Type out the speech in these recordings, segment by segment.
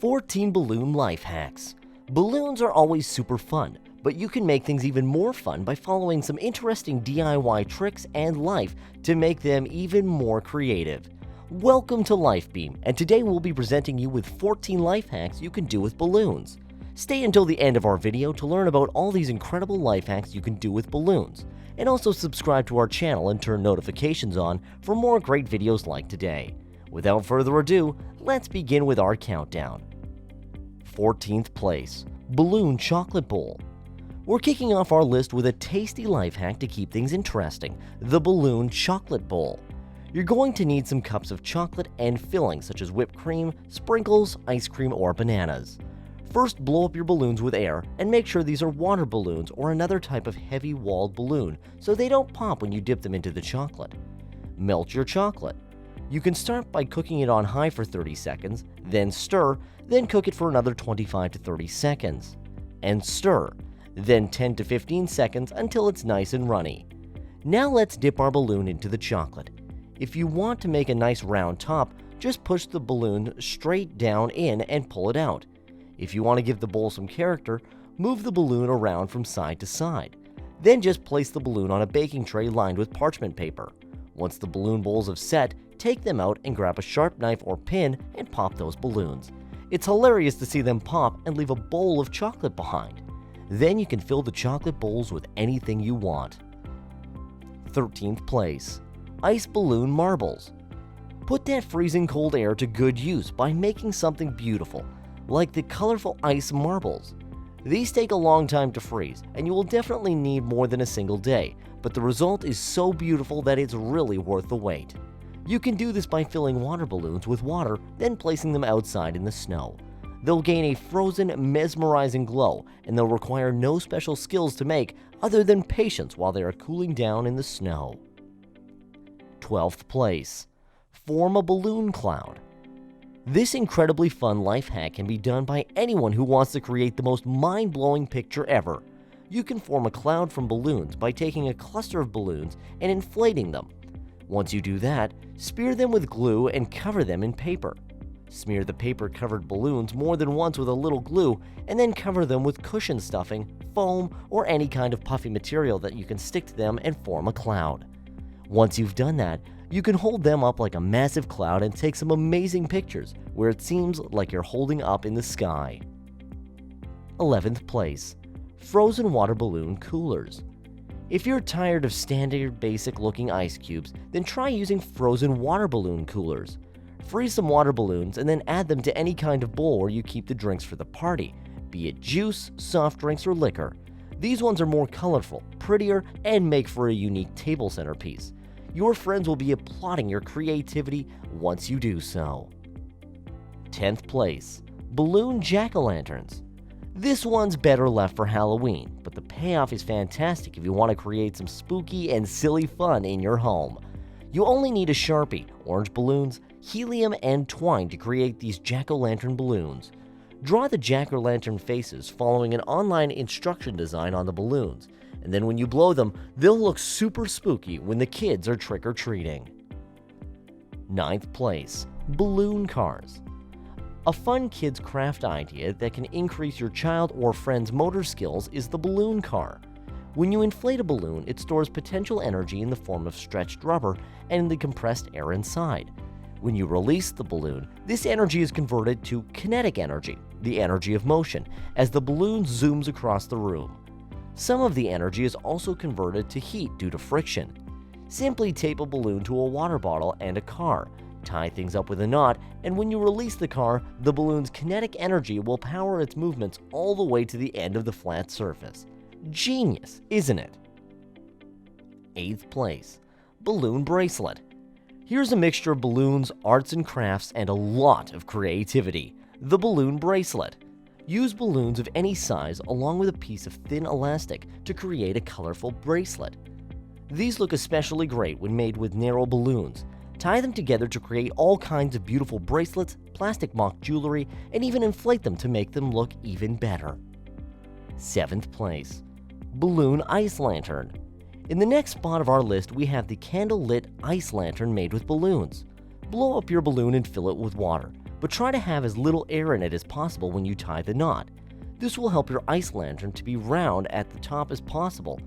14 balloon life hacks. Balloons are always super fun, but you can make things even more fun by following some interesting DIY tricks and life to make them even more creative. Welcome to LifeBeam, and today we'll be presenting you with 14 life hacks you can do with balloons. Stay until the end of our video to learn about all these incredible life hacks you can do with balloons, and also subscribe to our channel and turn notifications on for more great videos like today. Without further ado, let's begin with our countdown. 14th place, Balloon Chocolate Bowl. We're kicking off our list with a tasty life hack to keep things interesting, the Balloon Chocolate Bowl. You're going to need some cups of chocolate and fillings such as whipped cream, sprinkles, ice cream, or bananas. First, blow up your balloons with air and make sure these are water balloons or another type of heavy-walled balloon so they don't pop when you dip them into the chocolate. Melt your chocolate. You can start by cooking it on high for 30 seconds, then stir, then cook it for another 25 to 30 seconds. And stir, then 10 to 15 seconds until it's nice and runny. Now let's dip our balloon into the chocolate. If you want to make a nice round top, just push the balloon straight down in and pull it out. If you want to give the bowl some character, move the balloon around from side to side. Then just place the balloon on a baking tray lined with parchment paper. Once the balloon bowls have set, take them out and grab a sharp knife or pin and pop those balloons. It's hilarious to see them pop and leave a bowl of chocolate behind. Then you can fill the chocolate bowls with anything you want. 13th place, Ice Balloon Marbles. Put that freezing cold air to good use by making something beautiful, like the colorful ice marbles. These take a long time to freeze, and you will definitely need more than a single day, but the result is so beautiful that it's really worth the wait. You can do this by filling water balloons with water, then placing them outside in the snow. They'll gain a frozen, mesmerizing glow, and they'll require no special skills to make other than patience while they are cooling down in the snow. 12th place, form a balloon cloud. This incredibly fun life hack can be done by anyone who wants to create the most mind-blowing picture ever. You can form a cloud from balloons by taking a cluster of balloons and inflating them. Once you do that, smear them with glue and cover them in paper. Smear the paper-covered balloons more than once with a little glue and then cover them with cushion stuffing, foam, or any kind of puffy material that you can stick to them and form a cloud. Once you've done that, you can hold them up like a massive cloud and take some amazing pictures where it seems like you're holding up in the sky. 11th place, frozen water balloon coolers. If you're tired of standard basic looking ice cubes, then try using frozen water balloon coolers. Freeze some water balloons and then add them to any kind of bowl where you keep the drinks for the party, be it juice, soft drinks, or liquor. These ones are more colorful, prettier, and make for a unique table centerpiece. Your friends will be applauding your creativity once you do so. 10th place, balloon jack-o'-lanterns. This one's better left for Halloween, but the payoff is fantastic if you want to create some spooky and silly fun in your home. You only need a Sharpie, orange balloons, helium, and twine to create these jack-o'-lantern balloons. Draw the jack-o'-lantern faces following an online instruction design on the balloons, and then when you blow them, they'll look super spooky when the kids are trick-or-treating. 9th place, balloon cars. A fun kids craft idea that can increase your child or friend's motor skills is the balloon car. When you inflate a balloon, it stores potential energy in the form of stretched rubber and the compressed air inside. When you release the balloon, this energy is converted to kinetic energy, the energy of motion, as the balloon zooms across the room. Some of the energy is also converted to heat due to friction. Simply tape a balloon to a water bottle and a car. Tie things up with a knot, and when you release the car, the balloon's kinetic energy will power its movements all the way to the end of the flat surface. Genius, isn't it? 8th place, balloon bracelet. Here's a mixture of balloons, arts and crafts, and a lot of creativity. The balloon bracelet. Use balloons of any size along with a piece of thin elastic to create a colorful bracelet. These look especially great when made with narrow balloons. Tie them together to create all kinds of beautiful bracelets, plastic mock jewelry, and even inflate them to make them look even better. 7th place, balloon ice lantern. In the next spot of our list, we have the candle-lit ice lantern made with balloons. Blow up your balloon and fill it with water. but try to have as little air in it as possible when you tie the knot. This will help your ice lantern to be round at the top as possible.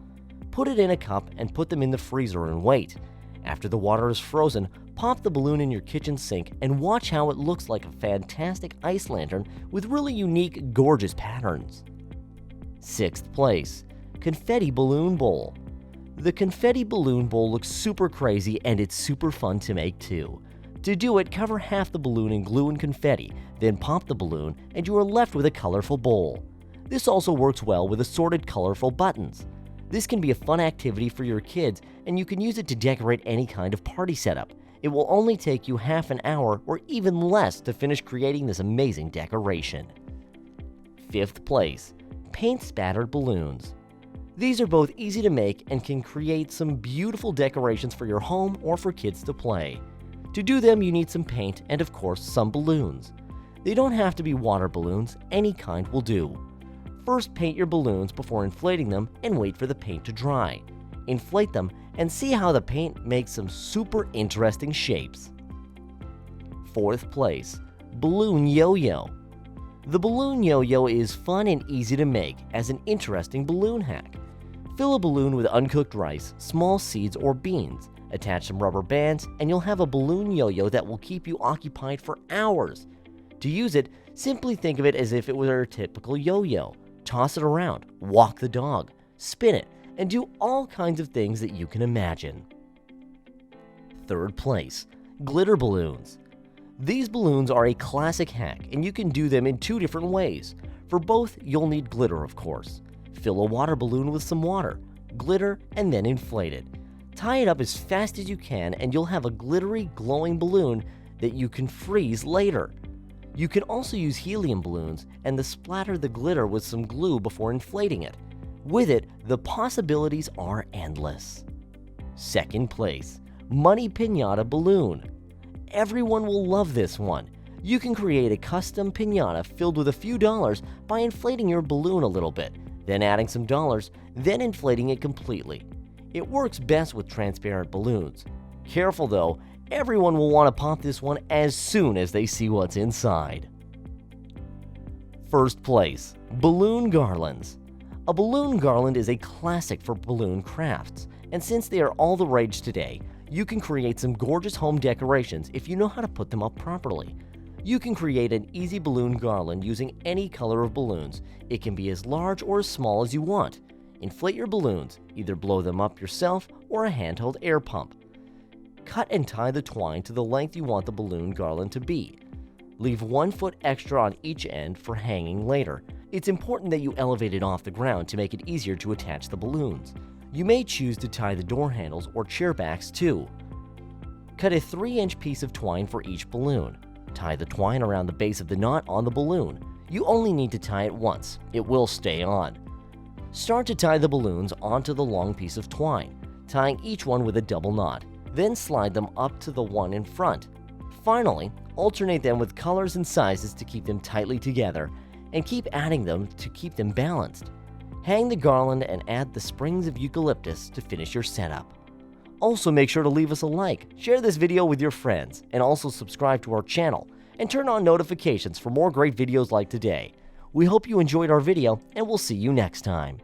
Put it in a cup and put them in the freezer and wait. After the water is frozen, pop the balloon in your kitchen sink and watch how it looks like a fantastic ice lantern with really unique, gorgeous patterns. Sixth place, Confetti Balloon Bowl. The Confetti Balloon Bowl looks super crazy and it's super fun to make too. To do it, cover half the balloon in glue and confetti, then pop the balloon and you are left with a colorful bowl. This also works well with assorted colorful buttons. This can be a fun activity for your kids and you can use it to decorate any kind of party setup. It will only take you half an hour or even less to finish creating this amazing decoration. Fifth place, paint splattered balloons. These are both easy to make and can create some beautiful decorations for your home or for kids to play. To do them, you need some paint and of course some balloons. They don't have to be water balloons, any kind will do. First, paint your balloons before inflating them and wait for the paint to dry. Inflate them and see how the paint makes some super interesting shapes. Fourth place, balloon yo-yo. The balloon yo-yo is fun and easy to make as an interesting balloon hack. Fill a balloon with uncooked rice, small seeds or beans. Attach some rubber bands and you'll have a balloon yo-yo that will keep you occupied for hours. To use it, simply think of it as if it were a typical yo-yo. Toss it around, walk the dog, spin it, and do all kinds of things that you can imagine. Third place, glitter balloons. These balloons are a classic hack and you can do them in two different ways. For both, you'll need glitter, of course. Fill a water balloon with some water, glitter, and then inflate it. Tie it up as fast as you can and you'll have a glittery, glowing balloon that you can freeze later. You can also use helium balloons and splatter the glitter with some glue before inflating it. With it, the possibilities are endless. Second place, money piñata balloon. Everyone will love this one. You can create a custom piñata filled with a few dollars by inflating your balloon a little bit, then adding some dollars, then inflating it completely. It works best with transparent balloons. Careful though, everyone will want to pop this one as soon as they see what's inside. First place, balloon garlands. A balloon garland is a classic for balloon crafts, and since they are all the rage today, you can create some gorgeous home decorations if you know how to put them up properly. You can create an easy balloon garland using any color of balloons. It can be as large or as small as you want. Inflate your balloons, either blow them up yourself or a handheld air pump. Cut and tie the twine to the length you want the balloon garland to be. Leave 1 foot extra on each end for hanging later. It's important that you elevate it off the ground to make it easier to attach the balloons. You may choose to tie the door handles or chair backs too. Cut a 3-inch piece of twine for each balloon. Tie the twine around the base of the knot on the balloon. You only need to tie it once. It will stay on. Start to tie the balloons onto the long piece of twine, tying each one with a double knot. Then slide them up to the one in front. Finally, alternate them with colors and sizes to keep them tightly together, and keep adding them to keep them balanced. Hang the garland and add the sprigs of eucalyptus to finish your setup. Also, make sure to leave us a like, share this video with your friends, and also subscribe to our channel, and turn on notifications for more great videos like today. We hope you enjoyed our video, and we'll see you next time.